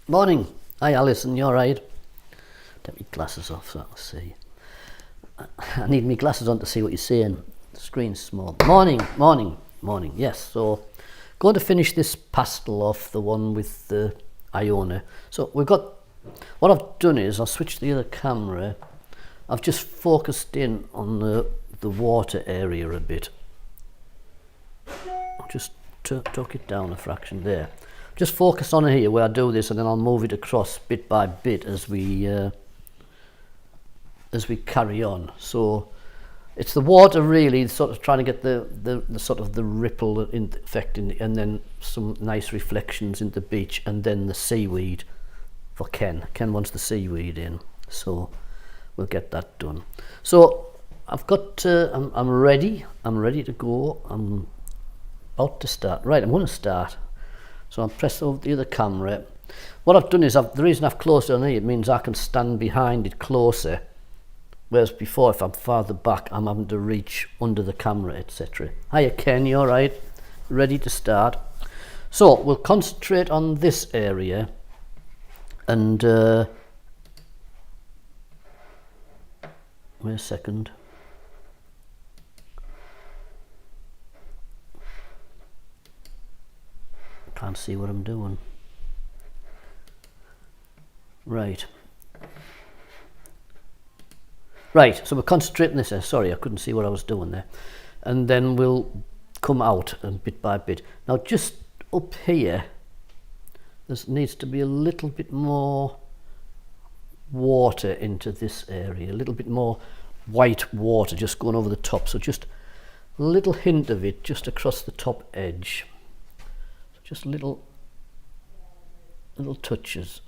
Morning. Hi Alison, you alright? Take my glasses off so I can see. I need my glasses on to see what you're saying. The screen's small. Morning. Yes, so going to finish this pastel off, the one with the Iona. So we've got, what I've done is I'll switch the other camera. I've just focused in on the water area a bit. I'll just tuck it down a fraction there. Just focus on here where I do this, and then I'll move it across bit by bit as we carry on. So it's the water really, sort of trying to get the sort of the ripple effect and then some nice reflections in the beach, and then the seaweed for Ken. Ken wants the seaweed in, so we'll get that done. So I've got I'm ready to go. I'm about to start. Right, I'm going to start. So I'll press over the other camera. What I've done is, the reason I've closed it on here, it means I can stand behind it closer. Whereas before, if I'm farther back, I'm having to reach under the camera, etc. Hiya Ken, you alright? Ready to start? So we'll concentrate on this area, and wait a second. Can't see what I'm doing. Right, so we're concentrating this there. Sorry, I couldn't see what I was doing there. And then we'll come out and bit by bit. Now just up here, there needs to be a little bit more water into this area, a little bit more white water just going over the top. So just a little hint of it just across the top edge. Just little touches.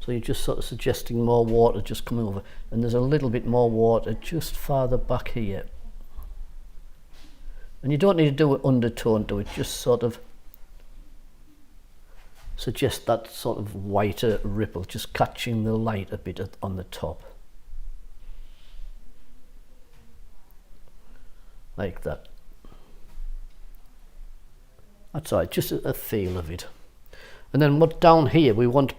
So you're just sort of suggesting more water just coming over, and there's a little bit more water just farther back here. And you don't need to do it undertone to it, just sort of suggest that sort of whiter ripple, just catching the light a bit on the top. Like that. That's all right, just a feel of it. And then what down here, we want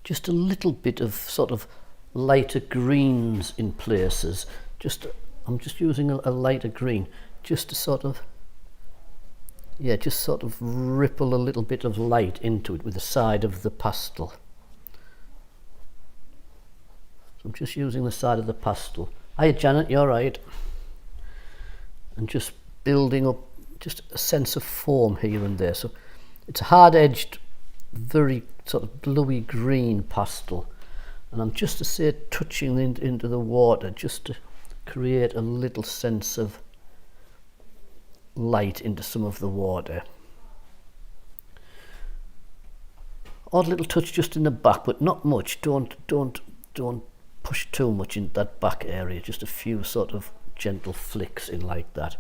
just a little bit of sort of lighter greens in places. I'm just using a lighter green just to sort of, yeah, just sort of ripple a little bit of light into it with the side of the pastel. So I'm just using the side of the pastel. Hiya Janet, you alright? And just building up just a sense of form here and there. So it's a hard-edged, very sort of bluey green pastel, and I'm just to say touching into the water just to create a little sense of light into some of the water. Odd little touch just in the back, but not much. Don't push too much in that back area. Just a few sort of gentle flicks in like that.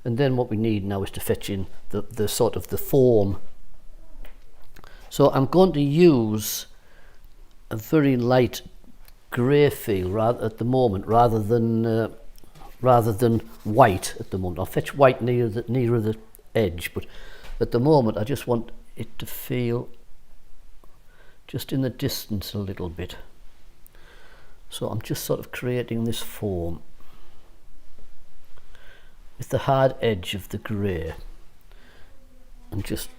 And then what we need now is to fetch in the sort of the form. So I'm going to use a very light grey feel at the moment, rather than white at the moment. I'll fetch white nearer the edge, but at the moment I just want it to feel just in the distance a little bit. So I'm just sort of creating this form with the hard edge of the grey, and just,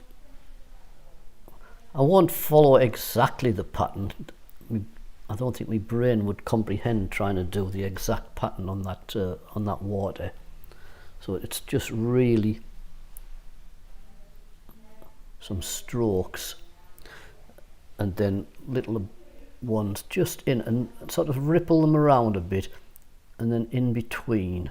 I won't follow exactly the pattern. I don't think my brain would comprehend trying to do the exact pattern on that water. So it's just really some strokes, and then little ones just in, and sort of ripple them around a bit, and then in between.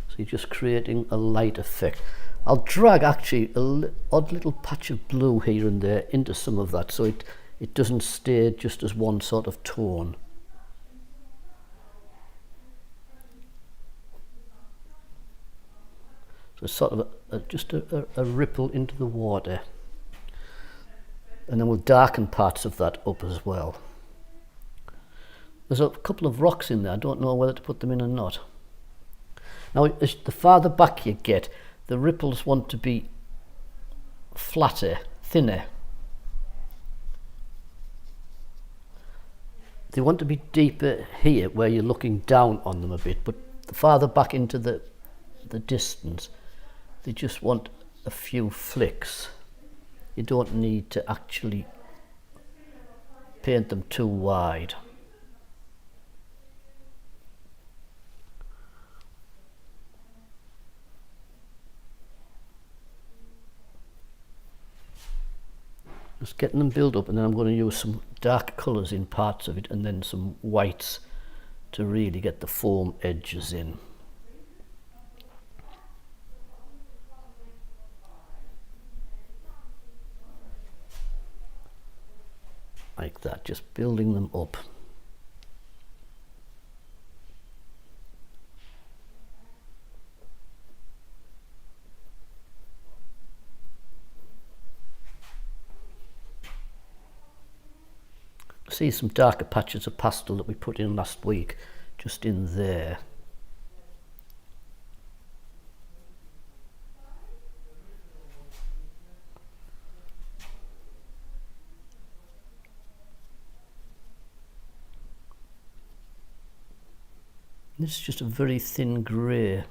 So you're just creating a light effect. I'll drag actually an odd little patch of blue here and there into some of that, so it doesn't stay just as one sort of tone. So it's sort of just a ripple into the water. And then we'll darken parts of that up as well. There's a couple of rocks in there. I don't know whether to put them in or not. Now, as the farther back you get, the ripples want to be flatter, thinner. They want to be deeper here where you're looking down on them a bit, but the farther back into the distance, they just want a few flicks. You don't need to actually paint them too wide. Just getting them built up, and then I'm going to use some dark colours in parts of it and then some whites to really get the foam edges in. Like that, just building them up. See some darker patches of pastel that we put in last week, just in there. This is just a very thin grey,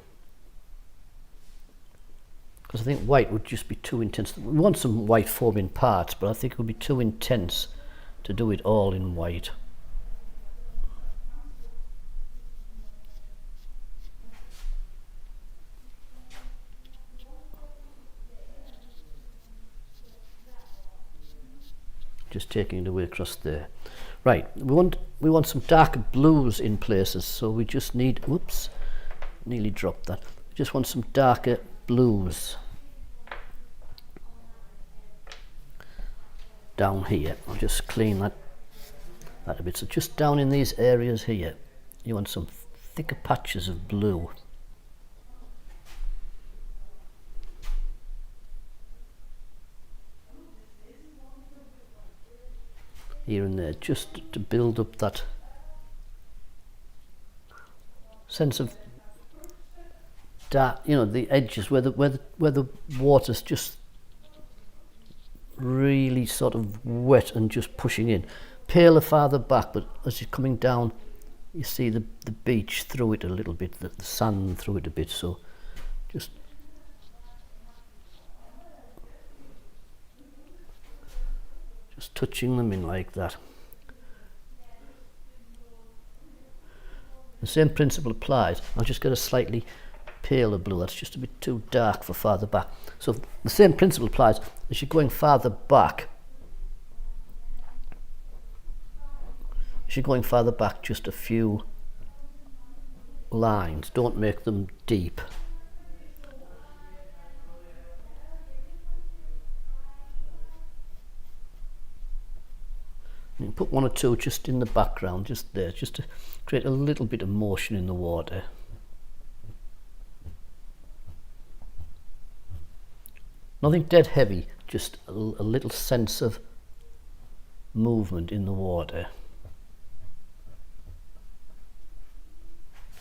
because I think white would just be too intense. We want some white foam in parts, but I think it would be too intense to do it all in white. Just taking it away across there. Right, we want some darker blues in places, so we just need, whoops, nearly dropped that. We just want some darker blues down here. I'll just clean that a bit. So just down in these areas here, you want some thicker patches of blue. Here and there, just to build up that sense of dark, you know, the edges where the water's just really sort of wet and just pushing in. Paler farther back, but as you're coming down, you see the beach through it a little bit, the sand through it a bit. So just touching them in like that. The same principle applies. I'll just get a slightly paler blue. That's just a bit too dark for farther back. So the same principle applies as you're going farther back. As you're going farther back, just a few lines. Don't make them deep. You can put one or two just in the background, just there, just to create a little bit of motion in the water. Nothing dead heavy, just a little sense of movement in the water.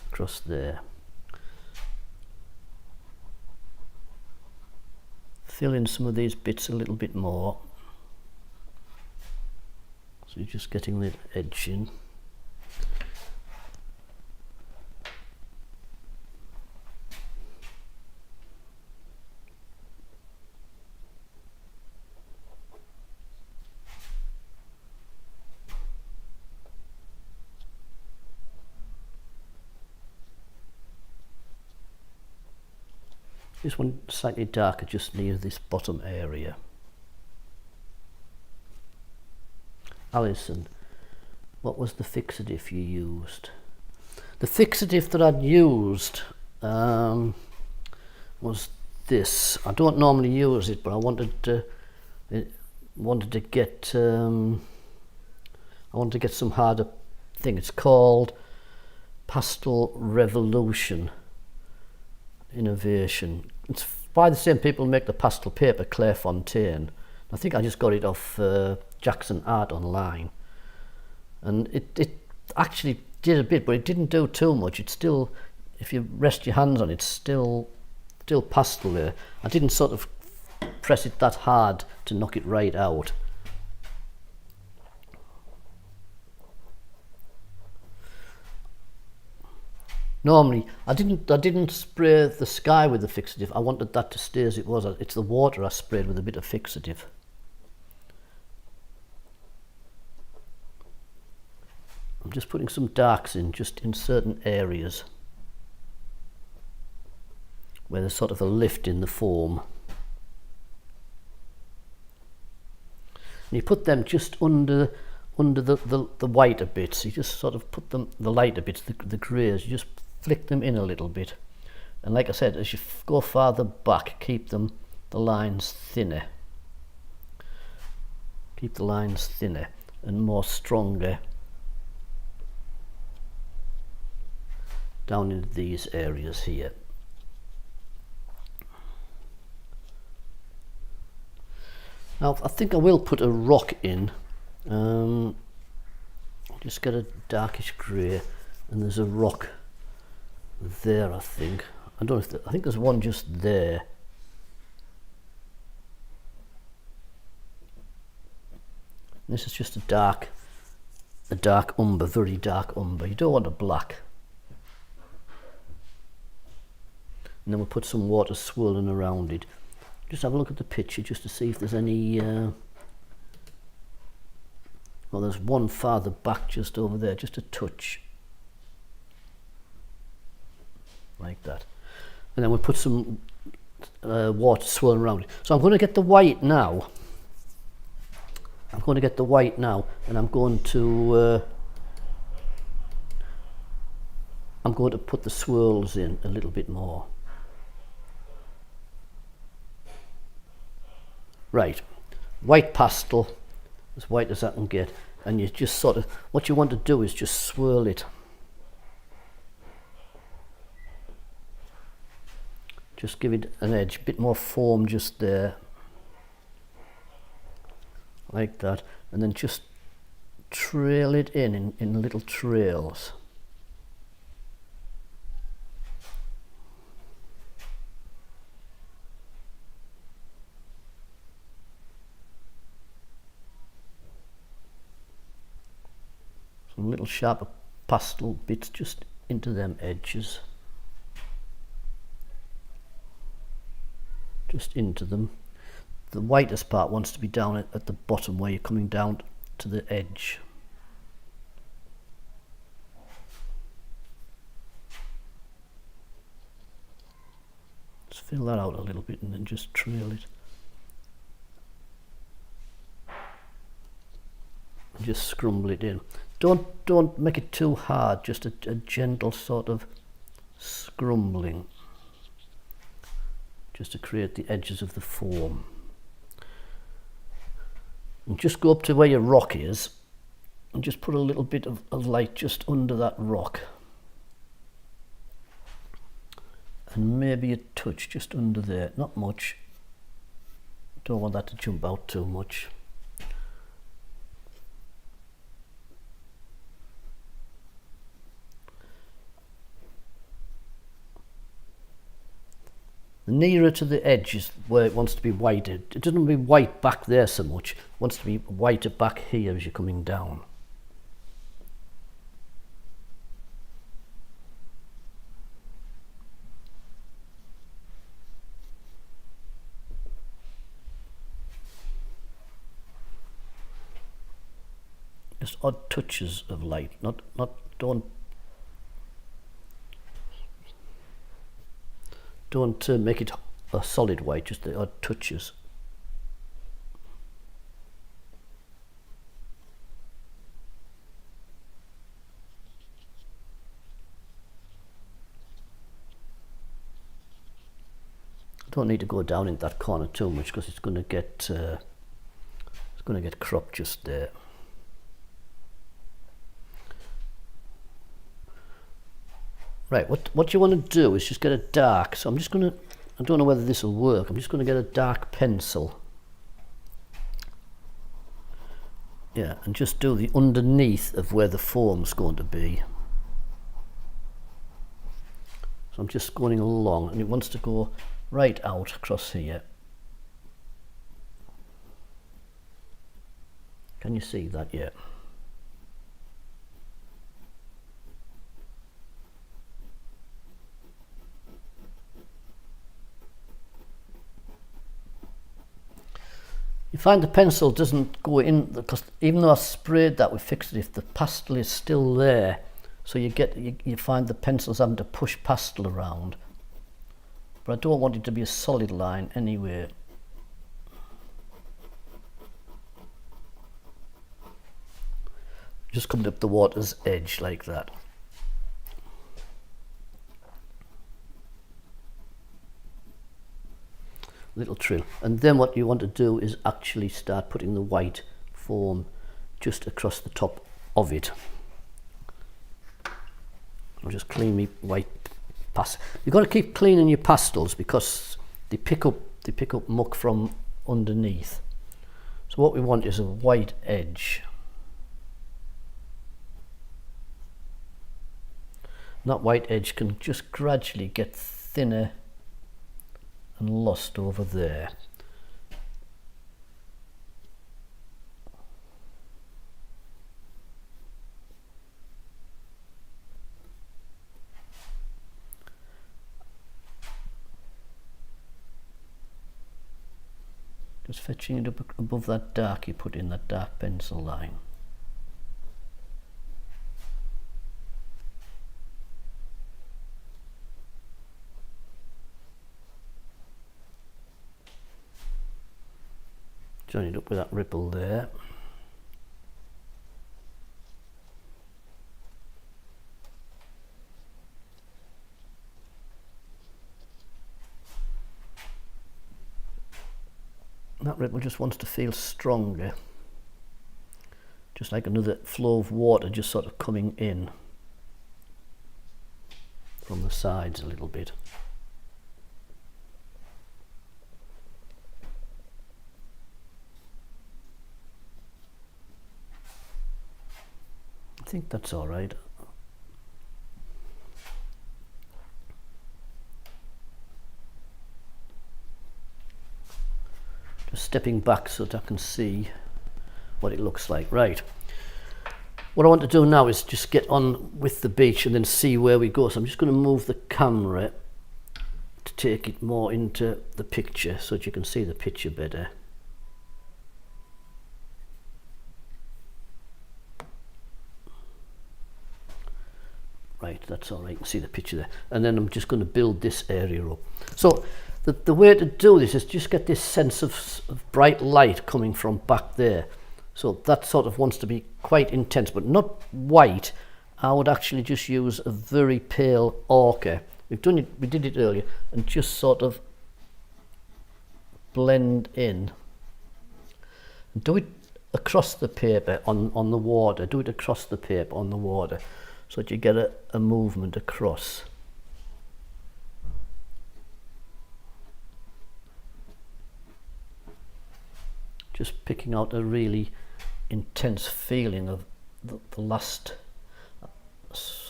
Across there. Fill in some of these bits a little bit more. So you're just getting the edge in. This one slightly darker just near this bottom area. Alison, what was the fixative you used? The fixative that I'd used was this. I don't normally use it, but I wanted to get some harder thing. It's called Pastel Revolution Innovation. It's by the same people who make the pastel paper, Clairefontaine. I think I just got it off Jackson Art online, and it actually did a bit, but it didn't do too much. It's still, if you rest your hands on it, still pastel there. I didn't sort of press it that hard to knock it right out. Normally, I didn't spray the sky with the fixative. I wanted that to stay as it was. It's the water I sprayed with a bit of fixative. I'm just putting some darks in, just in certain areas where there's sort of a lift in the foam. And you put them just under the whiter bits. You just sort of put them, the lighter bits, the greys, you just flick them in a little bit. And like I said, as you go farther back, keep the lines thinner. Keep the lines thinner and more stronger down into these areas here. Now I think I will put a rock in. Just get a darkish grey, and there's a rock there, I think. I don't know if I think there's one just there. This is just a dark umber, very dark umber. You don't want a black. And then we'll put some water swirling around it. Just have a look at the picture just to see if there's any well, there's one farther back just over there, just a touch like that. And then we'll put some water swirling around it. So I'm going to get the white now. I'm going to get the white now, and I'm going to put the swirls in a little bit more. Right, white pastel, as white as I can get, and you just sort of, what you want to do is just swirl it. Just give it an edge, a bit more foam just there, like that, and then just trail it in little trails. Some little sharper pastel bits just into them edges. Just into them. The whitest part wants to be down at the bottom where you're coming down to the edge. Just fill that out a little bit and then just trail it. And just scrumble it in. Don't make it too hard, just a gentle sort of scrumbling, just to create the edges of the foam. And just go up to where your rock is and just put a little bit of light just under that rock, and maybe a touch just under there, not much. Don't want that to jump out too much. Nearer to the edge is where it wants to be white. It doesn't want to be white back there so much. It wants to be whiter back here as you're coming down. Just odd touches of light. Don't make it a solid white, just the odd touches. Don't need to go down in that corner too much because it's going to get cropped just there. Right, what you want to do is just get a dark, so I don't know whether this will work, I'm just going to get a dark pencil. Yeah, and just do the underneath of where the foam's going to be. So I'm just going along, and it wants to go right out across here. Can you see that yet? You find the pencil doesn't go in, because even though I sprayed that, we fixed it, if the pastel is still there, so you find the pencil's having to push pastel around. But I don't want it to be a solid line anyway. Just coming up the water's edge like that. Little trill, and then what you want to do is actually start putting the white foam just across the top of it. I'll just clean me white pastel. You've got to keep cleaning your pastels because they pick up muck from underneath. So what we want is a white edge. And that white edge can just gradually get thinner and lost over there. Just fetching it up above that dark you put in, that dark pencil line. Join it up with that ripple there. That ripple just wants to feel stronger, just like another flow of water just sort of coming in from the sides a little bit. I think that's all right. Just stepping back so that I can see what it looks like. Right. What I want to do now is just get on with the beach and then see where we go. So I'm just going to move the camera to take it more into the picture so that you can see the picture better. Right, that's all right, you can see the picture there. And then I'm just going to build this area up. So the way to do this is just get this sense of bright light coming from back there. So that sort of wants to be quite intense, but not white. I would actually just use a very pale ochre. We did it earlier, and just sort of blend in. Do it across the paper on the water. Do it across the paper on the water, so that you get a movement across. Just picking out a really intense feeling of the last,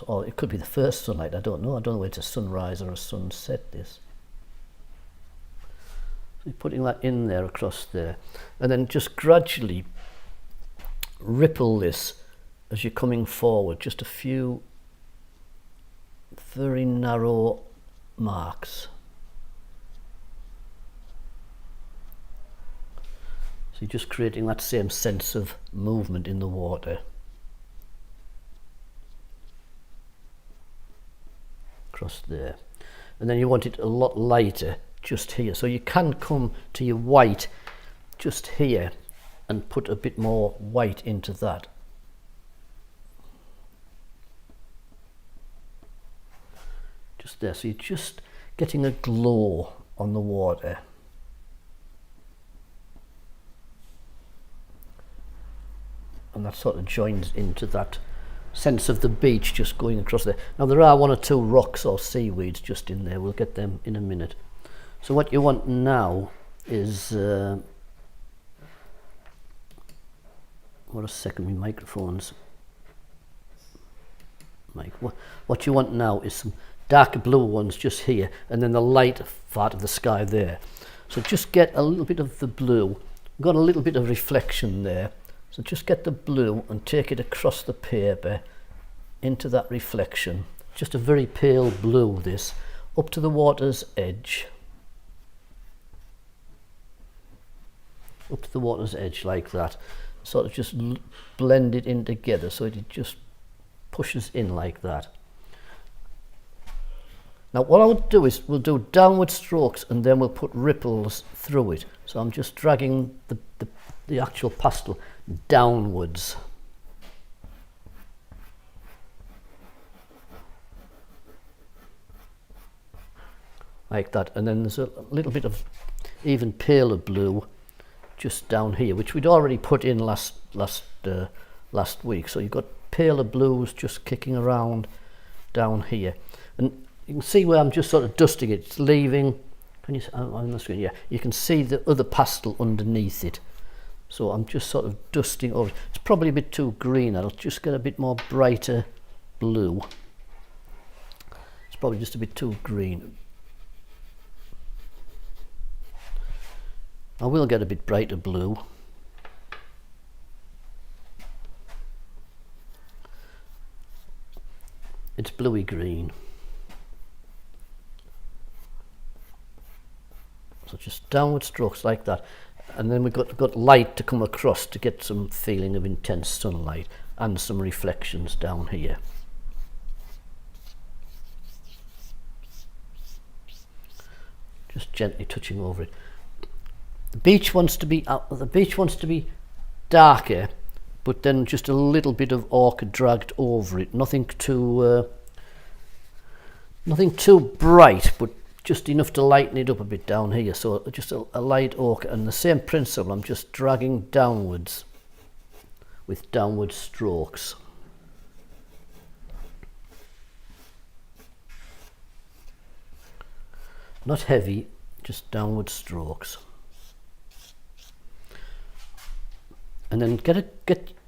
or it could be the first sunlight, I don't know whether it's a sunrise or a sunset this. So you're putting that in there across there, and then just gradually ripple this as you're coming forward, just a few very narrow marks. So you're just creating that same sense of movement in the water. Across there. And then you want it a lot lighter just here. So you can come to your white just here and put a bit more white into that. Just there, so you're just getting a glow on the water. And that sort of joins into that sense of the beach just going across there. Now there are one or two rocks or seaweeds just in there, we'll get them in a minute. So what you want now is, what a second, my microphones. What you want now is some darker blue ones just here, and then the light part of the sky there. So just get a little bit of the blue, got a little bit of reflection there, So just get the blue and take it across the paper into that reflection. Just a very pale blue, this, up to the water's edge. Up to the water's edge like that. Sort of just blend it in together so it just pushes in like that. Now what I would do is we'll do downward strokes and then we'll put ripples through it. So I'm just dragging the actual pastel downwards. Like that, and then there's a little bit of even paler blue just down here, which we'd already put in last week. So you've got paler blues just kicking around down here, and you can see where I'm just sort of dusting it. It's leaving. Can you on the screen? Yeah, you can see the other pastel underneath it. So I'm just sort of dusting over. It's probably a bit too green. I'll just get a bit more brighter blue. It's probably just a bit too green. I will get a bit brighter blue. It's bluey green. So just downward strokes like that. And then we've got light to come across to get some feeling of intense sunlight and some reflections down here. Just gently touching over it. The beach wants to be darker, but then just a little bit of ochre dragged over it. Nothing too bright, but just enough to lighten it up a bit down here. So just a light ochre, and the same principle. I'm just dragging downwards with downward strokes. Not heavy, just downward strokes. And then get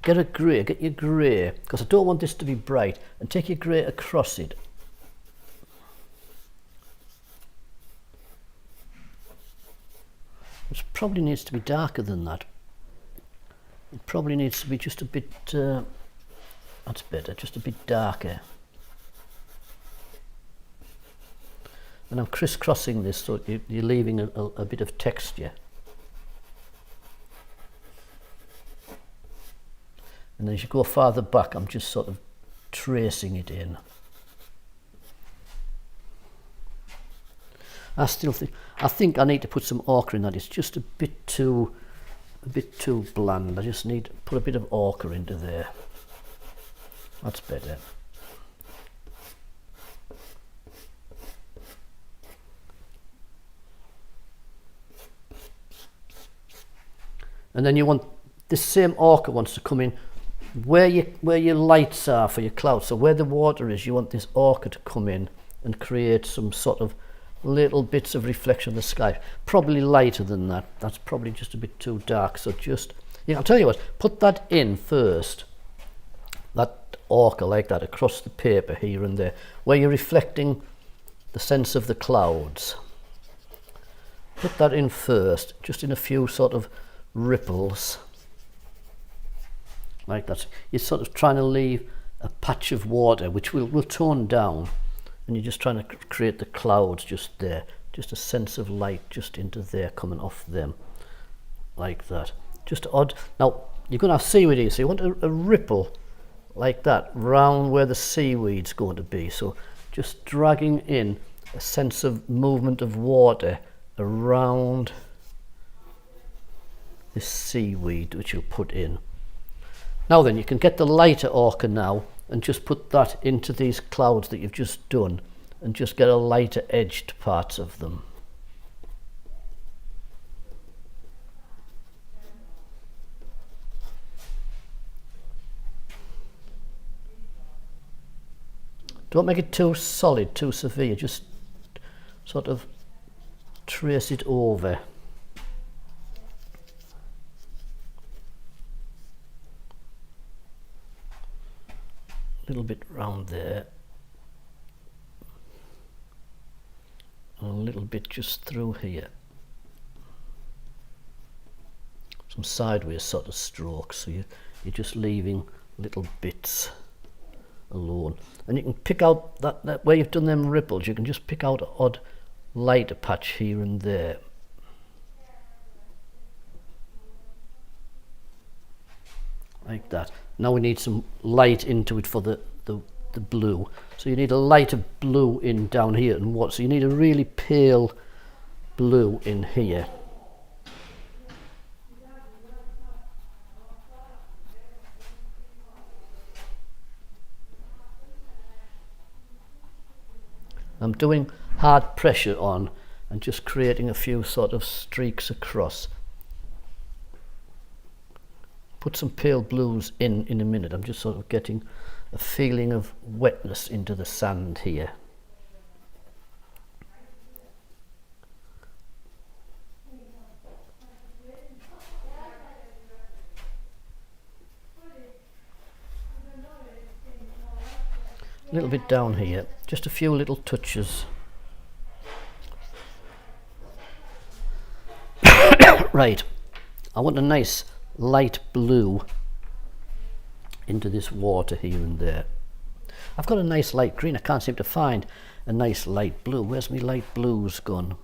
your grey, because I don't want this to be bright, and take your grey across it. It probably needs to be darker than that. It probably needs to be just a bit, that's better, just a bit darker. And I'm crisscrossing this so you're leaving a bit of texture. And as you go farther back, I'm just sort of tracing it in. I think I need to put some ochre in that. It's just a bit too bland. I just need to put a bit of ochre into there. That's better. And then you want this same ochre wants to come in where your lights are for your clouds. So where the water is, you want this ochre to come in and create some sort of little bits of reflection of the sky. Probably lighter than that. That's probably just a bit too dark. So just, yeah, I'll tell you what, put that in first. That ochre like that across the paper here and there, where you're reflecting the sense of the clouds. Put that in first, just in a few sort of ripples. Like that. You're sort of trying to leave a patch of water which will tone down, and you're just trying to create the clouds just there, just a sense of light just into there coming off them like that. Just odd. Now you're going to have seaweed here, so you want a ripple like that round where the seaweed's going to be. So just dragging in a sense of movement of water around this seaweed which you'll put in. Now then, you can get the lighter ochre now and just put that into these clouds that you've just done and just get a lighter edged parts of them. Don't make it too solid, too severe, just sort of trace it over. A little bit round there, and a little bit just through here. some sideways sort of strokes, so you're just leaving little bits alone. And you can pick out that where you've done them ripples, you can just pick out an odd lighter patch here and there. Like that. Now we need some light into it for the blue. So you need a lighter blue in down here and what? So you need a really pale blue in here. I'm doing hard pressure on and just creating a few sort of streaks across. Put some pale blues in a minute. I'm just sort of getting a feeling of wetness into the sand here. A little bit down here, just a few little touches. Right, I want a nice light blue into this water here and there. I've got a nice light green. I can't seem to find a nice light blue. Where's my light blues gone?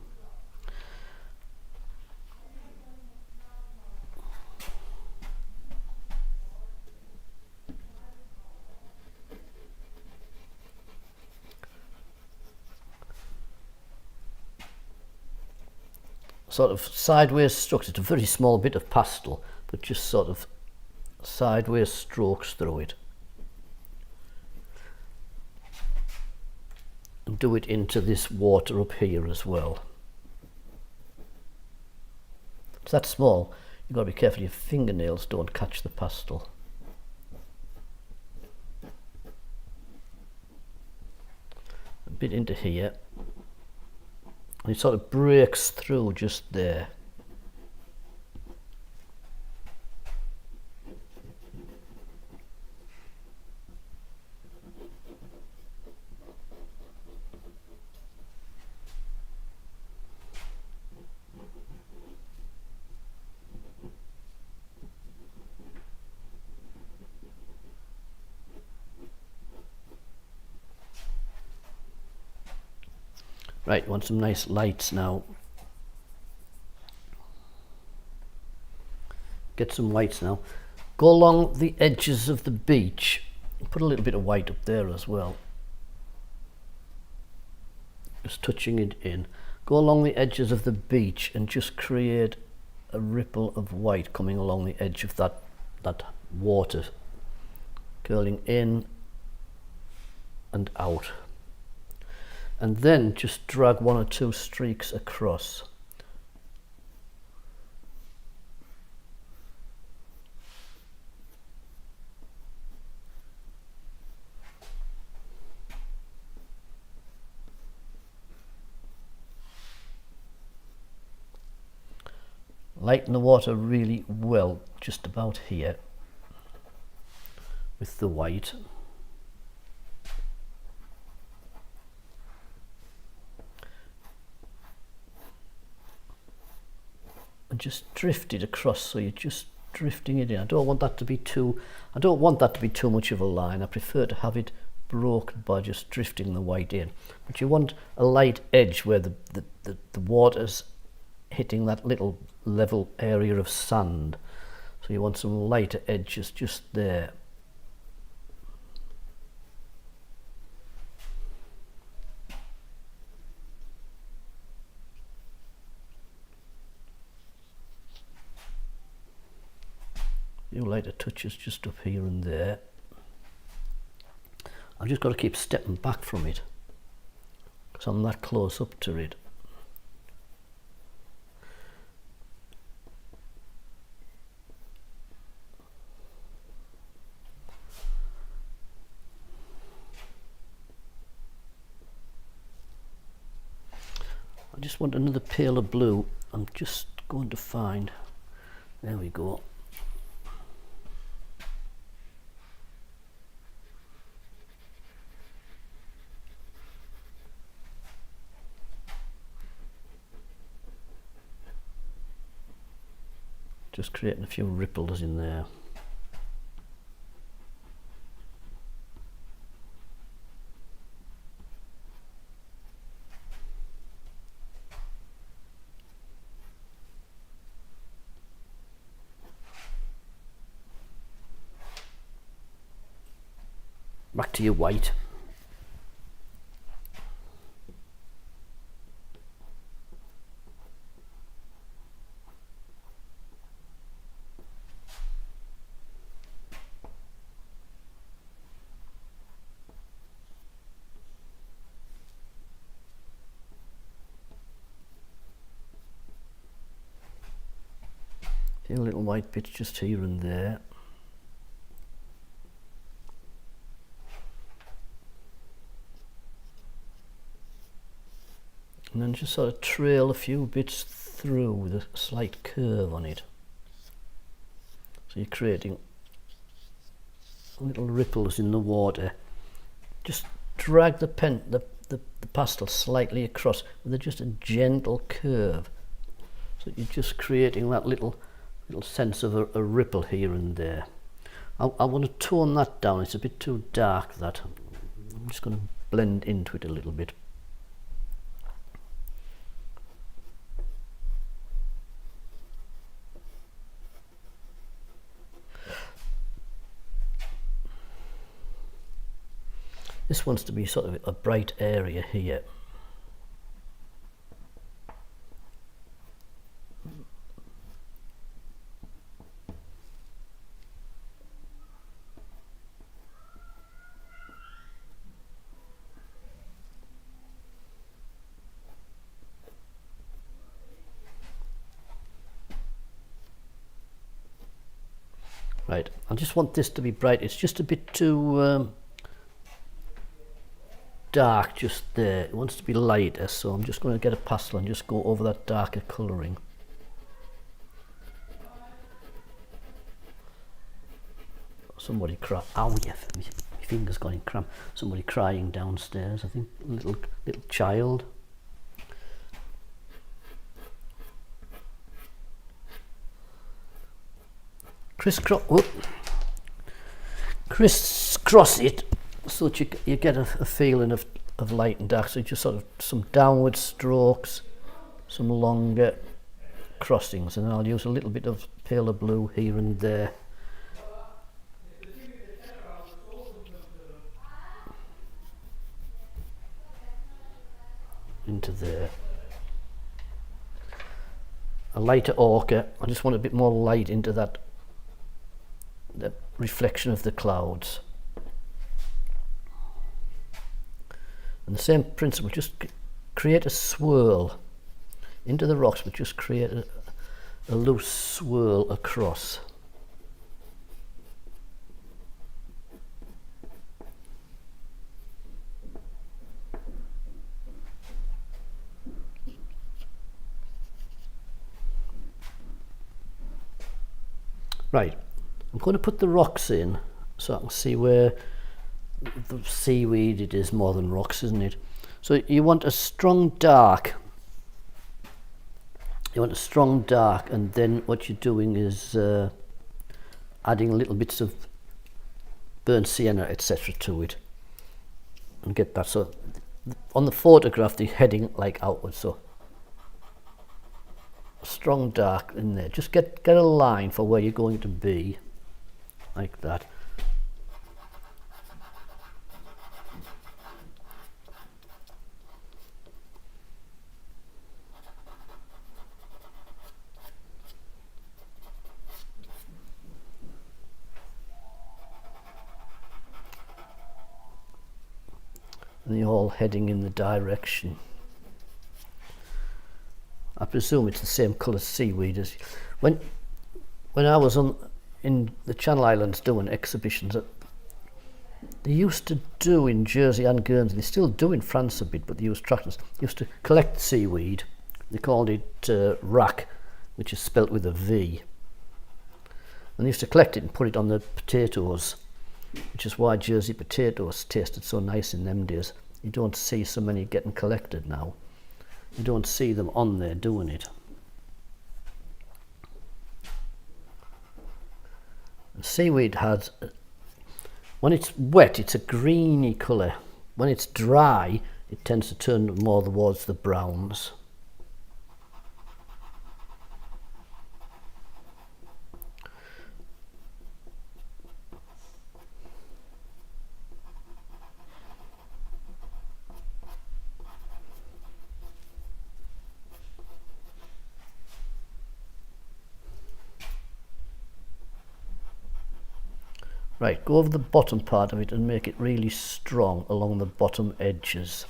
Sort of sideways strokes. It's a very small bit of pastel, but just sort of sideways strokes through it. And do it into this water up here as well. It's that small, you've got to be careful your fingernails don't catch the pastel. A bit into here. And it sort of breaks through just there. Right, want some nice lights now. Get some whites now. Go along the edges of the beach. Put a little bit of white up there as well. Just touching it in. Go along the edges of the beach and just create a ripple of white coming along the edge of that water. Curling in and out. And then just drag one or two streaks across. Lighten the water really well, just about here, with the white. And just drift it across, so you're just drifting it in. I don't want that to be too much of a line. I prefer to have it broken by just drifting the white in. But you want a light edge where the water's hitting that little level area of sand. So you want some lighter edges just there. Few lighter touches just up here and there. I've just got to keep stepping back from it because I'm that close up to it. I just want another pale of blue. I'm just going to find, there we go. Just creating a few ripples in there. Back to your white. A few little white bits just here and there. And then just sort of trail a few bits through with a slight curve on it. So you're creating little ripples in the water. Just drag the pastel slightly across with just a gentle curve. So you're just creating that little sense of a ripple here and there. I want to tone that down. It's a bit too dark, that. I'm just going to blend into it a little bit. This wants to be sort of a bright area here. Right, I just want this to be bright. It's just a bit too dark just there. It wants to be lighter, so I'm just going to get a pastel and just go over that darker colouring. Somebody cry. Ow, yeah, my finger's gone in cramp. Somebody crying downstairs, I think. Little child. Crisscross it so that you get a feeling of light and dark. So just sort of some downward strokes, some longer crossings, and I'll use a little bit of paler blue here and there. Into there. A lighter ochre. I just want a bit more light into the reflection of the clouds. And the same principle, just create a swirl into the rocks, but just create a loose swirl across. Right, I'm going to put the rocks in so I can see where the seaweed it is more than rocks, isn't it? So you want a strong dark. You want a strong dark, and then what you're doing is adding little bits of burnt sienna, etc. to it, and get that. So on the photograph, they're heading like outwards. So strong dark in there. Just get a line for where you're going to be, like that. And they're all heading in the direction. I presume it's the same colour seaweed as when I was in the Channel Islands doing exhibitions. They used to do in Jersey and Guernsey. They still do in France a bit, but they used tractors. They used to collect seaweed. They called it rack, which is spelt with a V. And they used to collect it and put it on the potatoes, which is why Jersey potatoes tasted so nice in them days. You don't see so many getting collected now. You don't see them on there doing it. Seaweed has, when it's wet, it's a greeny colour. When it's dry, it tends to turn more towards the browns. Right, go over the bottom part of it and make it really strong along the bottom edges.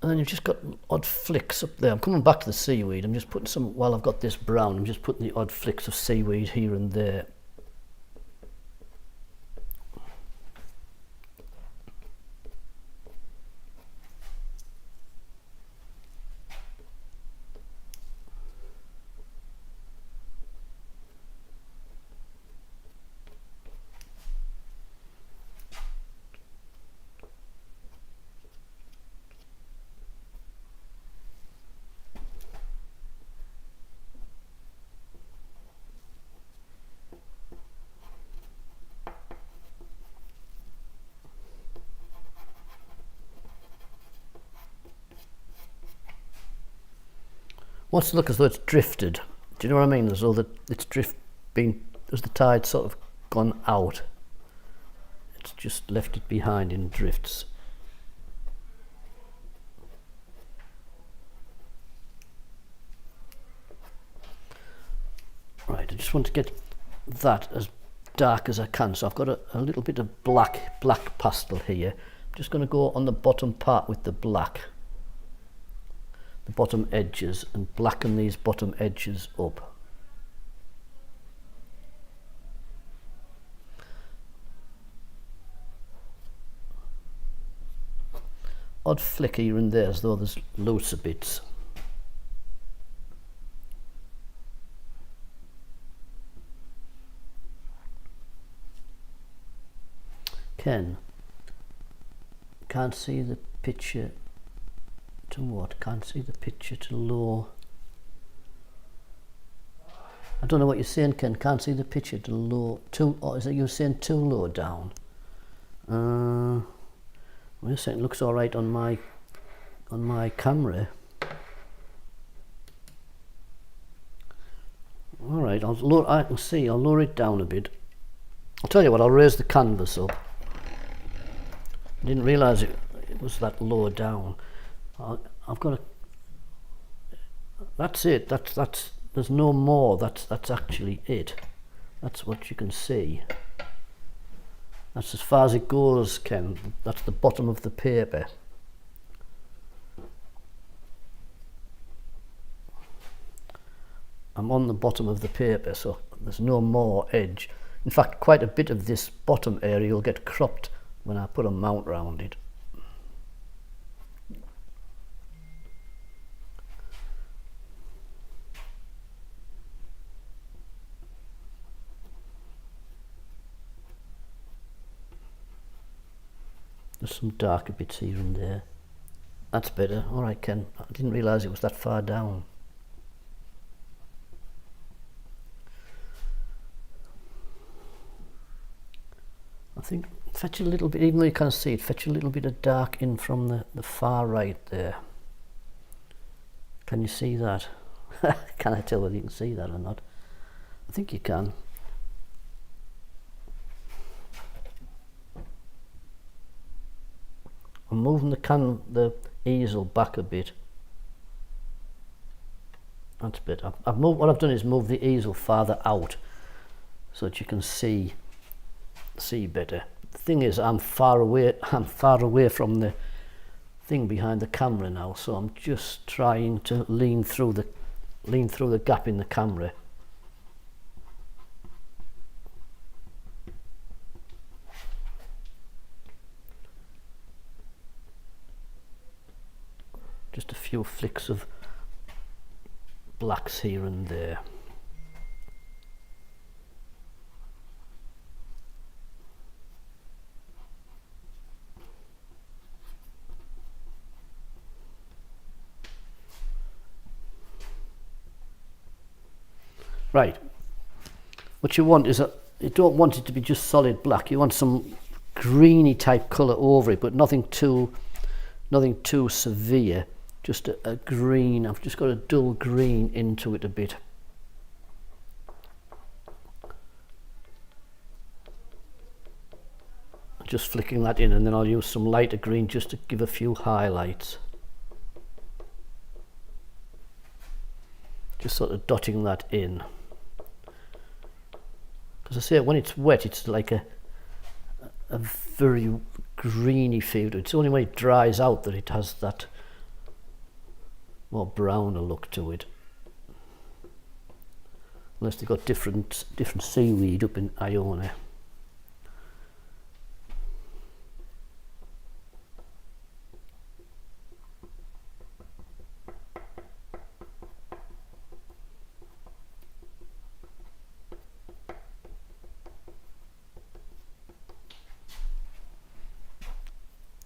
And then you've just got odd flicks up there. I'm coming back to the seaweed. I'm just putting some, while I've got this brown, I'm just putting the odd flicks of seaweed here and there. Wants to look as though it's drifted. Do you know what I mean? As though that it's as the tide sort of gone out. It's just left it behind in drifts. Right, I just want to get that as dark as I can. So I've got a little bit of black pastel here. I'm just going to go on the bottom part with the black. The bottom edges, and blacken these bottom edges up. Odd flick here and there as though there's looser bits. Ken, can't see the picture. To what? Can't see the picture to low. I don't know what you're saying, Ken. Can't see the picture to low. Or is it you're saying too low down? Wait a second. Looks all right on my camera. All right. I can see. I'll lower it down a bit. I'll tell you what. I'll raise the canvas up. I didn't realise it was that low down. I've got that's it. That's. There's no more. That's actually it. That's what you can see. That's as far as it goes, Ken. That's the bottom of the paper. I'm on the bottom of the paper, so there's no more edge. In fact, quite a bit of this bottom area will get cropped when I put a mount around it. There's some darker bits here and there. That's better. All right, Ken. I didn't realise it was that far down. I think fetch a little bit, even though you can't see it, fetch a little bit of dark in from the far right there. Can you see that? Can I tell whether you can see that or not? I think you can. I'm moving the easel back a bit. That's a bit. What I've done is move the easel farther out so that you can see better. The thing is, I'm far away from the thing behind the camera now, so I'm just trying to lean through the gap in the camera. just a few flicks of blacks here and there. Right, what you want is you don't want it to be just solid black. You want some greeny type colour over it, but nothing too severe. Just a green. I've just got a dull green into it a bit. Just flicking that in, and then I'll use some lighter green just to give a few highlights. Just sort of dotting that in. As I say, when it's wet, it's like a very greeny feel to it. It's only when it dries out that it has that more browner look to it. Unless they've got different seaweed up in Iona.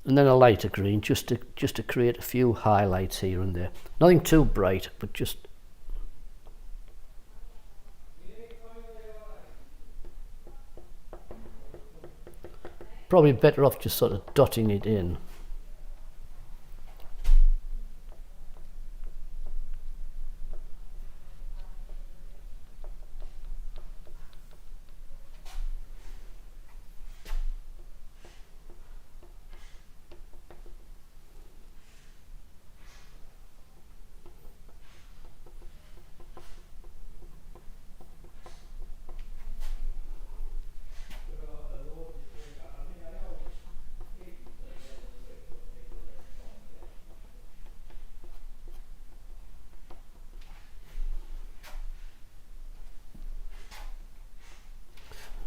And then a lighter green just to create a few highlights here and there. Nothing too bright, but just probably better off just sort of dotting it in.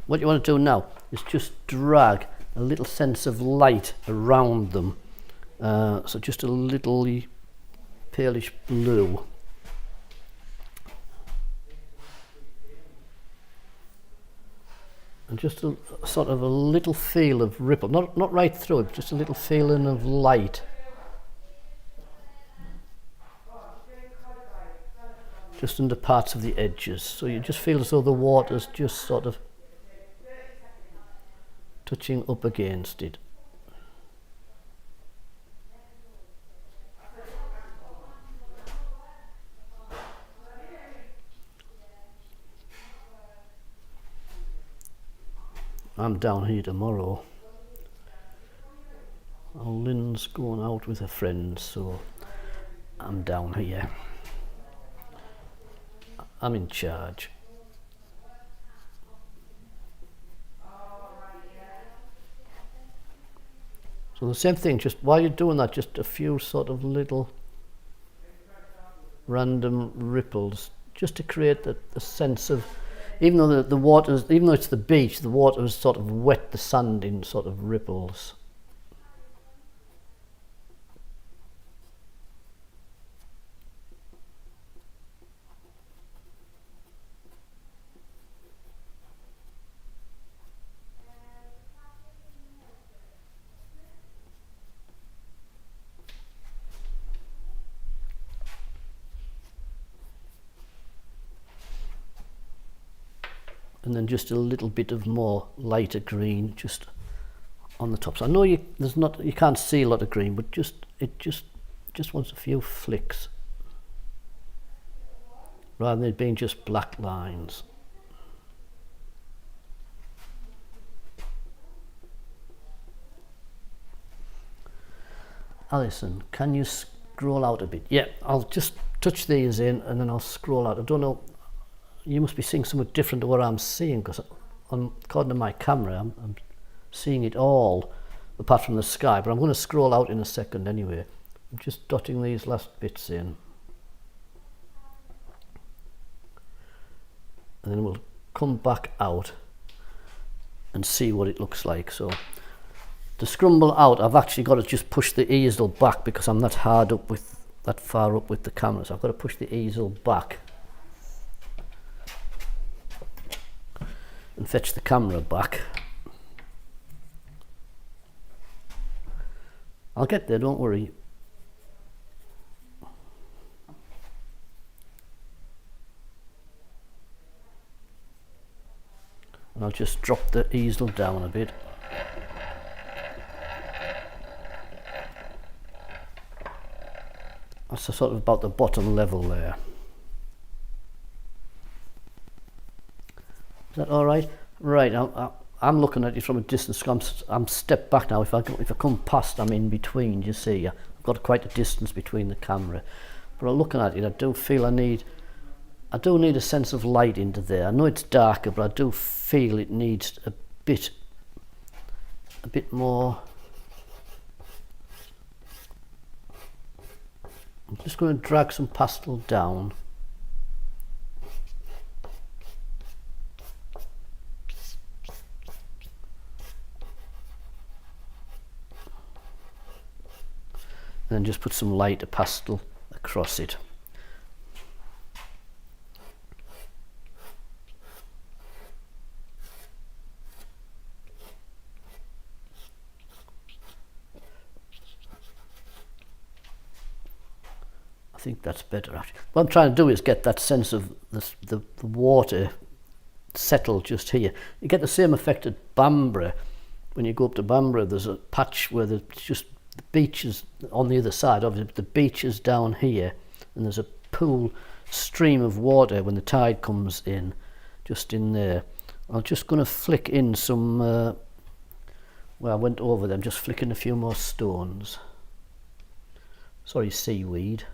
What you want to do now is just drag a little sense of light around them. So just a little palish blue. And just a sort of a little feel of ripple, not right through it, just a little feeling of light. Just under parts of the edges. So you just feel as though the water's just sort of touching up against it. I'm down here tomorrow. Lynn's going out with her friends, so I'm down here. I'm in charge. So the same thing, just while you're doing that, just a few sort of little random ripples, just to create the sense of, even though the water, even though it's the beach, the water has sort of wet the sand in sort of ripples. And then just a little bit of more lighter green just on the top. So I know you can't see a lot of green, but it just wants a few flicks rather than it being just black lines. Alison, can you scroll out a bit? Yeah, I'll just touch these in and then I'll scroll out. I don't know. You must be seeing something different to what I'm seeing, because according to my camera, I'm seeing it all apart from the sky, but I'm going to scroll out in a second anyway. I'm just dotting these last bits in. And then we'll come back out and see what it looks like. So to scrumble out, I've actually got to just push the easel back because I'm not hard up with that far up with the camera, so I've got to push the easel back and fetch the camera back. I'll get there, don't worry. And I'll just drop the easel down a bit. That's sort of about the bottom level there. Is that all right? Right, I'm looking at it from a distance. I'm stepped back now. If I come past, I'm in between. You see, I've got quite a distance between the camera. But looking at it, I do feel I do need a sense of light into there. I know it's darker, but I do feel it needs a bit more. I'm just going to drag some pastel down. And then just put some lighter pastel across it. I think that's better actually. What I'm trying to do is get that sense of the water settled just here. You get the same effect at Bamborough. When you go up to Bamborough, there's a patch where there's just the beach is on the other side. Obviously, the beach is down here, and there's a pool stream of water when the tide comes in, just in there. I'm just going to flick in some. Well, I went over them. Just flicking a few more stones. Sorry, seaweed.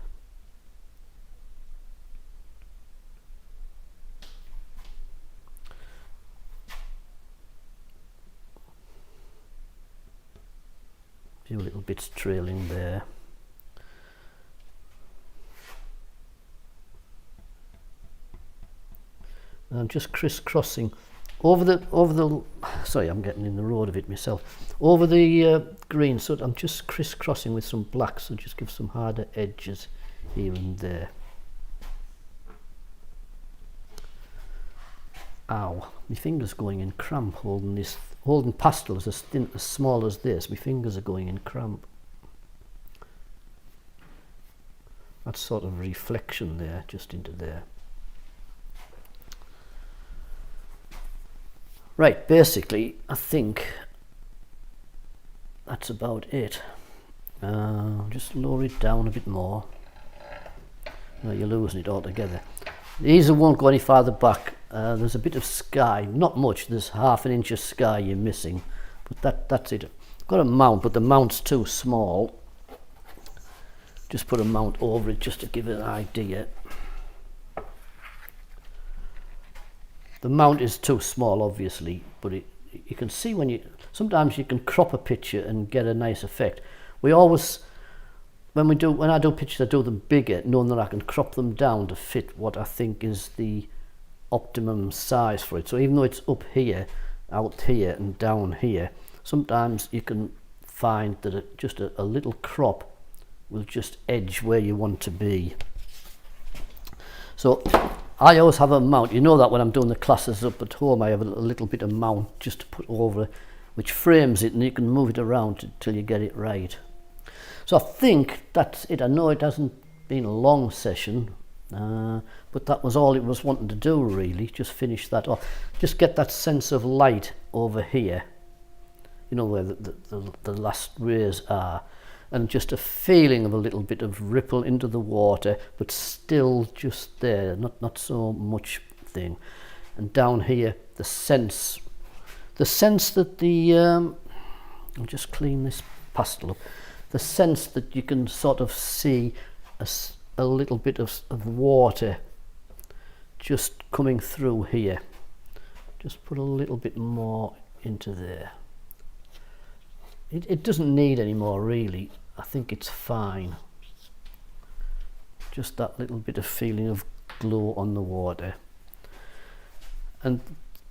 Few little bits trailing there. And I'm just crisscrossing over the sorry, I'm getting in the road of it myself, over the green, so I'm just crisscrossing with some black, so just give some harder edges here and there. Ow, my fingers going in cramp holding pastels as small as this. My fingers are going in cramp. That sort of reflection there, just into there. Right, basically, I think that's about it. Just lower it down a bit more. No, you're losing it altogether. The easel won't go any farther back. There's a bit of sky, not much. There's half an inch of sky you're missing, but that's it. I've got a mount, but the mount's too small. Just put a mount over it just to give it an idea. The mount is too small, obviously, but you can see sometimes you can crop a picture and get a nice effect. We always, when I do pictures, I do them bigger, knowing that I can crop them down to fit what I think is the optimum size for it. So even though it's up here, out here and down here, sometimes you can find that just a little crop will just edge where you want to be. So I always have a mount. You know that when I'm doing the classes up at home, I have a little bit of mount just to put over, which frames it, and you can move it around until you get it right. So I think that's it. I know it hasn't been a long session, but that was all it was wanting to do, really. Just finish that off. Just get that sense of light over here, you know, where the last rays are, and just a feeling of a little bit of ripple into the water, but still just there, not so much thing. And down here, the sense that I'll just clean this pastel up. The sense that you can sort of see a little bit of water just coming through here. Just put a little bit more into there. It doesn't need any more, really. I think it's fine. Just that little bit of feeling of glow on the water. And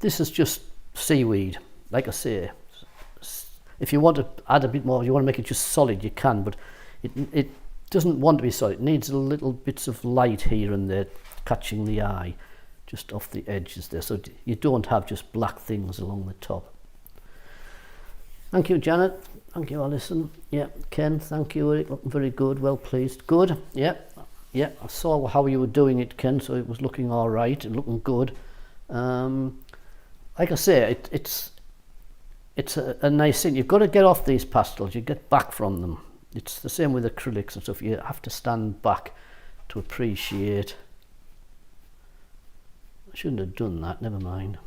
this is just seaweed, like I say. If you want to add a bit more, if you want to make it just solid, you can, but doesn't want to be solid. It needs a little bits of light here and there catching the eye just off the edges there, so you don't have just black things along the top. Thank you, Janet. Thank you, Alison. Yeah, Ken, thank you, Eric. Looking very good, well pleased. Good. Yeah, yeah, I saw how you were doing it, Ken, so it was looking all right and looking good. Like I say, it's a nice thing. You've got to get off these pastels, you get back from them. It's the same with acrylics and stuff. You have to stand back to appreciate. I shouldn't have done that, never mind.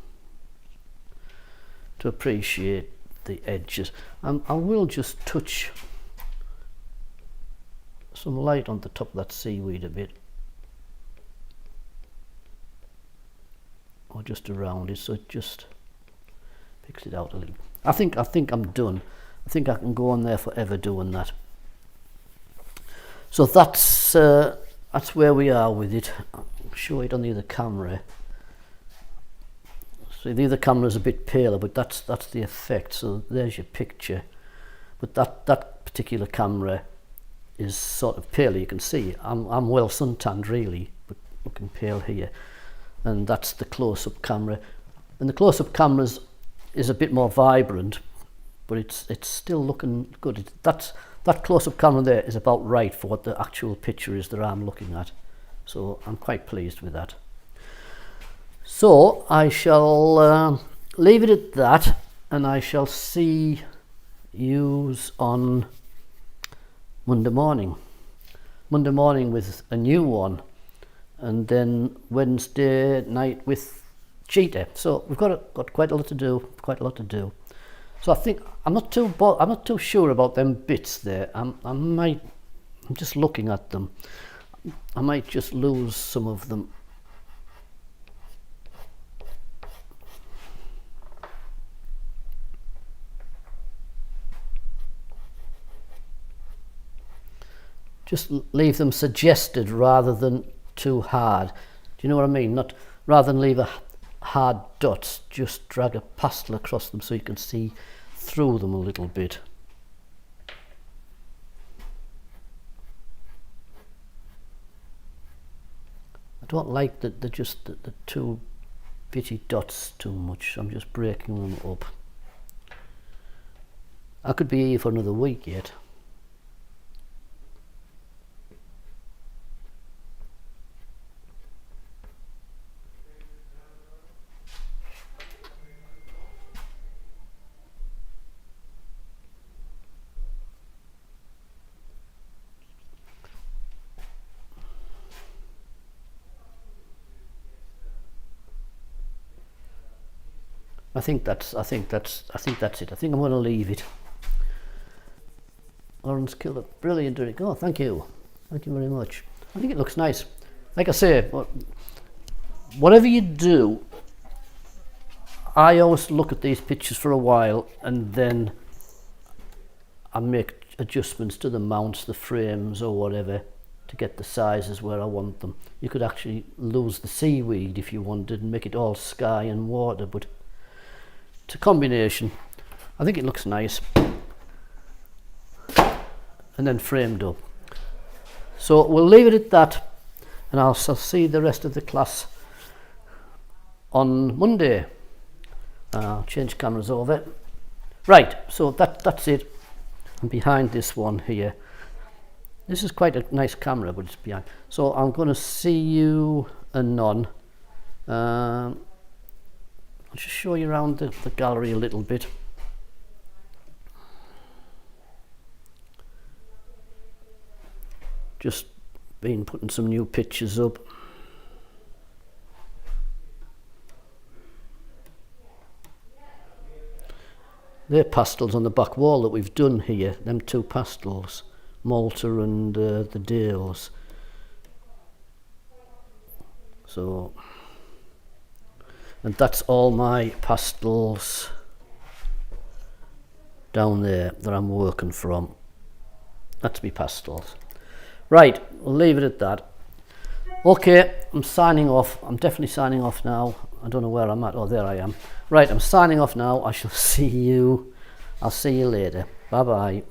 To appreciate the edges. I will just touch some light on the top of that seaweed a bit. Or just around it, so it just picks it out a little. I think I'm done. I think I can go on there forever doing that. So that's where we are with it. I'll show it on the other camera. So the other camera is a bit paler, but that's the effect. So there's your picture. But that particular camera is sort of paler. You can see I'm well suntanned really, but looking pale here. And that's the close-up camera. And the close-up cameras is a bit more vibrant, but it's still looking good. That close-up camera there is about right for what the actual picture is that I'm looking at. So I'm quite pleased with that. So I shall leave it at that, and I shall see yous on Monday morning. Monday morning with a new one, and then Wednesday night with Cheetah. So we've got quite a lot to do. So I think I'm not too sure about them bits there. I'm just looking at them. I might just lose some of them. Just leave them suggested rather than too hard. Do you know what I mean? Not rather than leave a hard dots, just drag a pastel across them so you can see through them a little bit. I don't like the two bitty dots too much. I'm just breaking them up. I could be here for another week yet. I think that's it. I think I'm going to leave it. Lawrence Killer, brilliant, Eric. Oh, thank you very much. I think it looks nice. Like I say, whatever you do, I always look at these pictures for a while and then I make adjustments to the mounts, the frames or whatever, to get the sizes where I want them. You could actually lose the seaweed if you wanted and make it all sky and water, but it's a combination. I think it looks nice. And then framed up. So we'll leave it at that, and I'll see the rest of the class on Monday. I'll change cameras over. Right, so that's it. I'm behind this one here. This is quite a nice camera, but it's behind. So I'm going to see you anon. I'll just show you around the gallery a little bit. Just been putting some new pictures up. They're pastels on the back wall that we've done here, them two pastels, Malta and the Dales. So, and that's all my pastels down there that I'm working from. That's me pastels. Right, we'll leave it at that. Okay, I'm signing off. I'm definitely signing off now. I don't know where I'm at. Oh, there I am. Right, I'm signing off now. I shall see you. I'll see you later. Bye bye.